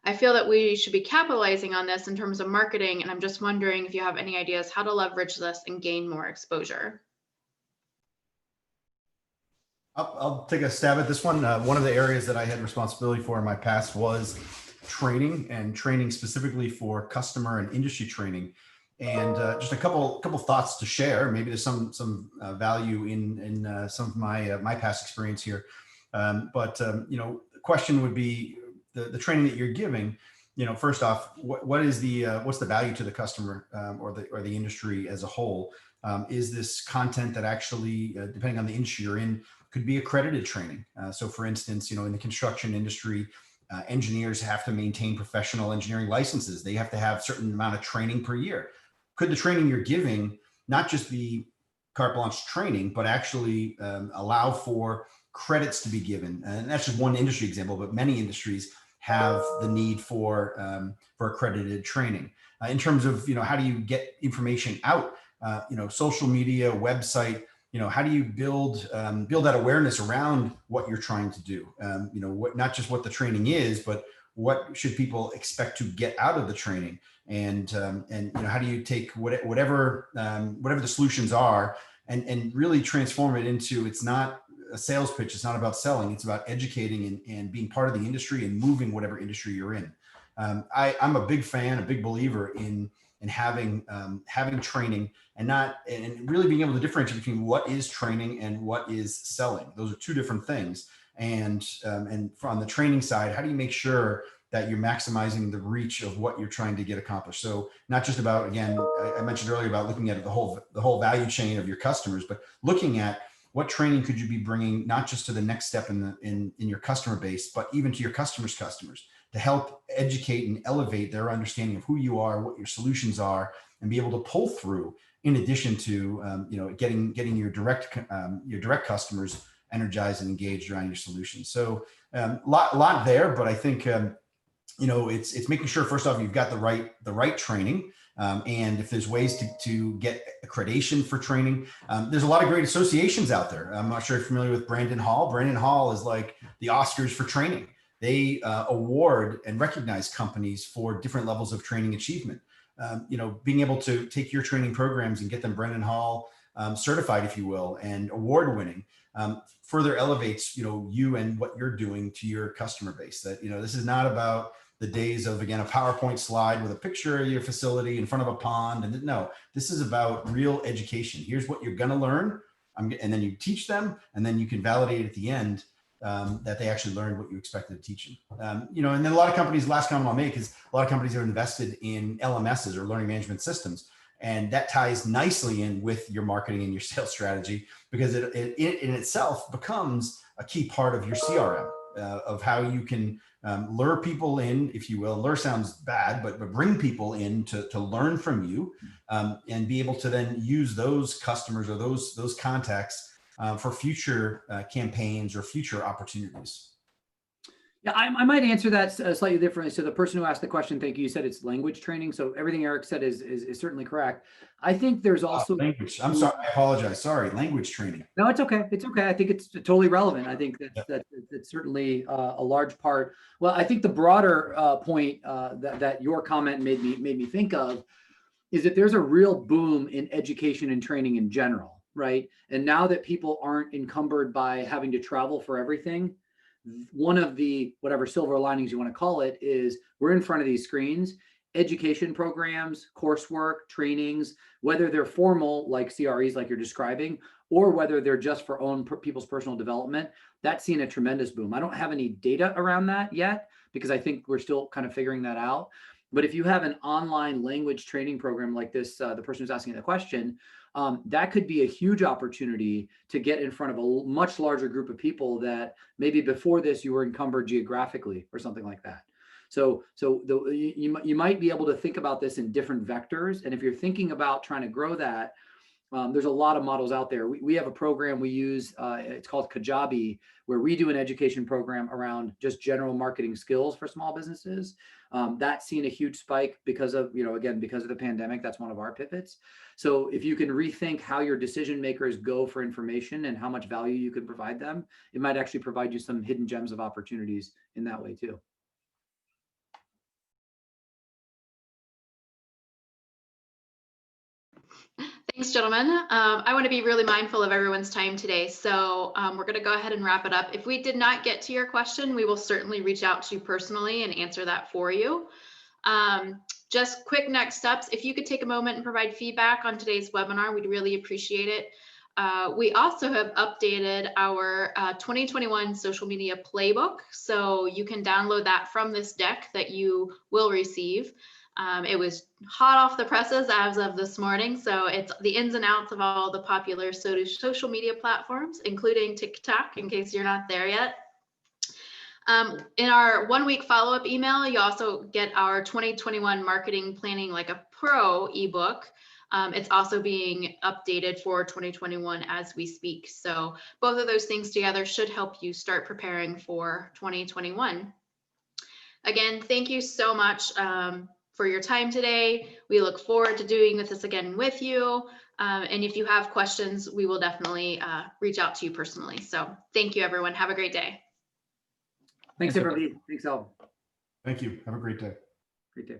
I feel that we should be capitalizing on this in terms of marketing, and I'm just wondering if you have any ideas how to leverage this and gain more exposure. I'll take a stab at this one. One of the areas that I had responsibility for in my past was training, and training specifically for customer and industry training. And just a couple thoughts to share. Maybe there's some value in some of my past experience here. The question would be the training that you're giving. first off, what is the what's the value to the customer, or the industry as a whole? Is this content that actually, depending on the industry you're in, could be accredited training? So, for instance, in the construction industry, engineers have to maintain professional engineering licenses. They have to have a certain amount of training per year. Could the training you're giving not just be carte blanche training, but actually allow for credits to be given? And that's just one industry example, but many industries have the need for accredited training. In terms of how do you get information out? Social media, website. How do you build that awareness around what you're trying to do? Not just what the training is, but what should people expect to get out of the training? And how do you take whatever the solutions are and really transform it into, it's not a sales pitch. It's not about selling. It's about educating and being part of the industry and moving whatever industry you're in. I'm a big fan, a big believer in having training and really being able to differentiate between what is training and what is selling. Those are two different things. And from the training side, how do you make sure that you're maximizing the reach of what you're trying to get accomplished? So not just about, again, I mentioned earlier about looking at the whole value chain of your customers, but looking at what training could you be bringing, not just to the next step in your customer base, but even to your customers' customers, to help educate and elevate their understanding of who you are, what your solutions are, and be able to pull through, in addition to getting your direct customers energized and engaged around your solutions. So lot there, but I think it's making sure, first off, you've got the right training. And if there's ways to get accreditation for training, there's a lot of great associations out there. I'm not sure if you're familiar with Brandon Hall. Brandon Hall is like the Oscars for training. They award and recognize companies for different levels of training achievement. Being able to take your training programs and get them Brandon Hall certified, if you will, and award winning, further elevates you and what you're doing to your customer base. That this is not about the days of, again, a PowerPoint slide with a picture of your facility in front of a pond. And no, this is about real education. Here's what you're going to learn. And then you teach them, and then you can validate at the end that they actually learned what you expected to teach them. And then a lot of companies, last comment I'll make is a lot of companies are invested in LMSs or learning management systems. And that ties nicely in with your marketing and your sales strategy, because it in itself becomes a key part of your CRM, of how you can lure people in, if you will. Lure sounds bad, but bring people in to learn from you, and be able to then use those customers or those contacts for future campaigns or future opportunities. Yeah, I might answer that slightly differently. So the person who asked the question, thank you, said it's language training. So everything Eric said is certainly correct. I think there's also language. I'm sorry, I apologize. Sorry, language training. No, it's okay. It's okay. I think it's totally relevant. I think that's certainly a large part. Well, I think the broader point that your comment made me think of is that there's a real boom in education and training in general, right? And now that people aren't encumbered by having to travel for everything, one of the whatever silver linings you want to call it is we're in front of these screens. Education programs, coursework, trainings, whether they're formal like CREs like you're describing, or whether they're just for people's personal development, that's seen a tremendous boom. I don't have any data around that yet, because I think we're still kind of figuring that out. But if you have an online language training program like this, the person who's asking the question, that could be a huge opportunity to get in front of a much larger group of people that maybe before this you were encumbered geographically or something like that. So you might be able to think about this in different vectors. And if you're thinking about trying to grow that, there's a lot of models out there. We have a program we use, it's called Kajabi, where we do an education program around just general marketing skills for small businesses. That's seen a huge spike because of, again, because of the pandemic. That's one of our pivots. So if you can rethink how your decision makers go for information and how much value you can provide them, it might actually provide you some hidden gems of opportunities in that way too. Thanks, gentlemen. I want to be really mindful of everyone's time today. So we're going to go ahead and wrap it up. If we did not get to your question, we will certainly reach out to you personally and answer that for you. Just quick next steps. If you could take a moment and provide feedback on today's webinar, we'd really appreciate it. We also have updated our 2021 social media playbook. So you can download that from this deck that you will receive. It was hot off the presses as of this morning. So it's the ins and outs of all the popular social media platforms, including TikTok, in case you're not there yet. In our 1-week follow-up email, you also get our 2021 Marketing Planning Like a Pro ebook. It's also being updated for 2021 as we speak. So both of those things together should help you start preparing for 2021. Again, thank you so much for your time today. We look forward to doing this again with you. And if you have questions, we will definitely reach out to you personally. So thank you, everyone. Have a great day. Thanks, everybody. Thanks, all. Thank you. Have a great day. Great day.